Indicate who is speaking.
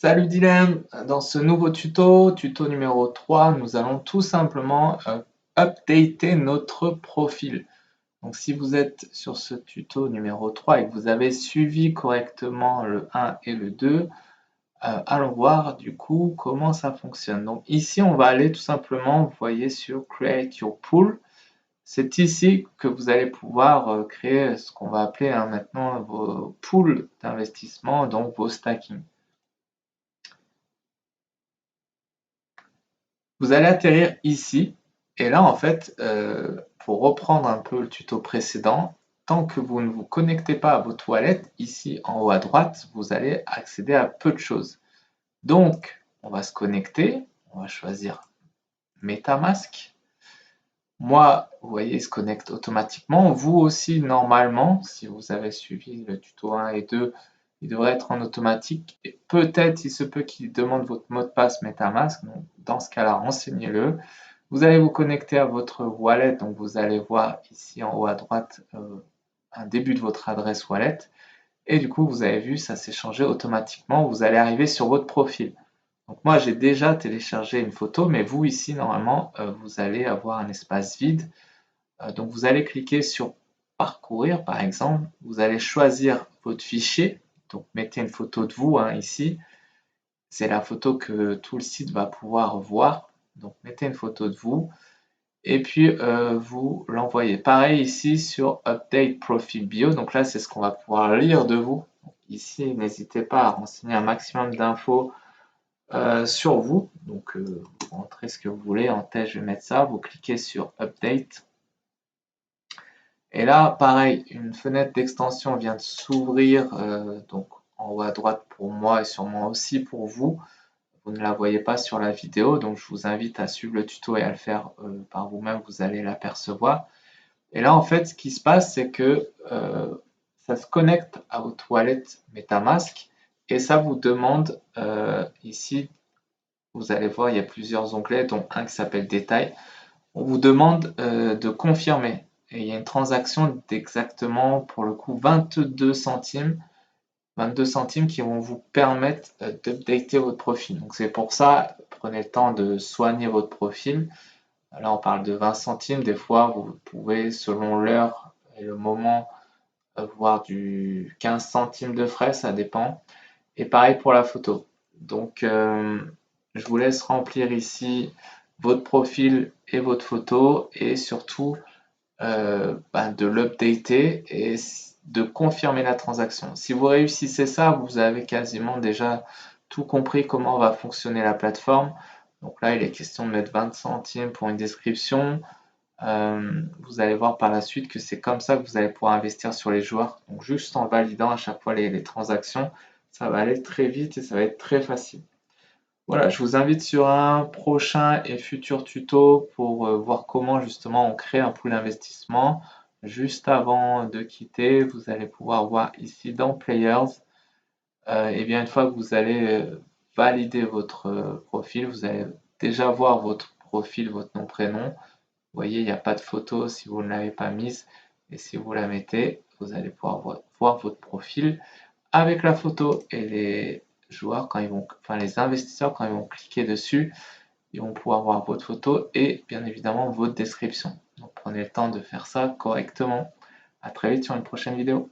Speaker 1: Salut Dylan, dans ce nouveau tuto numéro 3, nous allons tout simplement updater notre profil. Donc si vous êtes sur ce tuto numéro 3 et que vous avez suivi correctement le 1 et le 2, allons voir du coup comment ça fonctionne. Donc ici on va aller tout simplement, vous voyez sur Create Your Pool. C'est ici que vous allez pouvoir créer ce qu'on va appeler maintenant vos pools d'investissement, donc vos stacking. Vous allez atterrir ici, et là en fait, pour reprendre un peu le tuto précédent, tant que vous ne vous connectez pas à vos toilettes, ici en haut à droite, vous allez accéder à peu de choses. Donc, on va se connecter, on va choisir MetaMask. Moi, vous voyez, il se connecte automatiquement. Vous aussi, normalement, si vous avez suivi le tuto 1 et 2, il devrait être en automatique. Et peut-être, il se peut qu'il demande votre mot de passe MetaMask. Donc, dans ce cas-là, renseignez-le. Vous allez vous connecter à votre wallet. Donc, vous allez voir ici en haut à droite un début de votre adresse wallet. Et du coup, vous avez vu, ça s'est changé automatiquement. Vous allez arriver sur votre profil. Donc moi, j'ai déjà téléchargé une photo, mais vous ici, normalement, vous allez avoir un espace vide. Donc vous allez cliquer sur parcourir, par exemple. Vous allez choisir votre fichier. Donc mettez une photo de vous ici. C'est la photo que tout le site va pouvoir voir. Donc mettez une photo de vous. Et puis vous l'envoyez. Pareil ici sur Update Profile Bio. Donc là, c'est ce qu'on va pouvoir lire de vous. Donc, ici, n'hésitez pas à renseigner un maximum d'infos sur vous. Donc, vous rentrez ce que vous voulez. En test, je vais mettre ça. Vous cliquez sur Update. Et là, pareil, une fenêtre d'extension vient de s'ouvrir. Donc, en haut à droite pour moi et sûrement aussi pour vous. Vous ne la voyez pas sur la vidéo. Donc, je vous invite à suivre le tuto et à le faire par vous-même. Vous allez l'apercevoir. Et là, en fait, ce qui se passe, c'est que ça se connecte à vos toilettes MetaMask. Et ça vous demande ici. Vous allez voir, il y a plusieurs onglets, dont un qui s'appelle Détails. On vous demande de confirmer. Et il y a une transaction d'exactement, pour le coup, 22 centimes. 22 centimes qui vont vous permettre d'updater votre profil. Donc c'est pour ça, prenez le temps de soigner votre profil. Là, on parle de 20 centimes. Des fois, vous pouvez, selon l'heure et le moment, voir du 15 centimes de frais, ça dépend. Et pareil pour la photo. Donc, je vous laisse remplir ici votre profil et votre photo et surtout de l'updater et de confirmer la transaction. Si vous réussissez ça, vous avez quasiment déjà tout compris comment va fonctionner la plateforme. Donc là, il est question de mettre 20 centimes pour une description. Vous allez voir par la suite que c'est comme ça que vous allez pouvoir investir sur les joueurs. Donc juste en validant à chaque fois les transactions, ça va aller très vite et ça va être très facile. Voilà, je vous invite sur un prochain et futur tuto pour voir comment justement on crée un pool d'investissement. Juste avant de quitter, vous allez pouvoir voir ici dans Players, et bien une fois que vous allez valider votre profil, vous allez déjà voir votre profil, votre nom, prénom. Vous voyez, il n'y a pas de photo si vous ne l'avez pas mise. Et si vous la mettez, vous allez pouvoir voir votre profil avec la photo. Et les joueurs, enfin les investisseurs, quand ils vont cliquer dessus, ils vont pouvoir voir votre photo et bien évidemment votre description. Donc prenez le temps de faire ça correctement. À très vite sur une prochaine vidéo.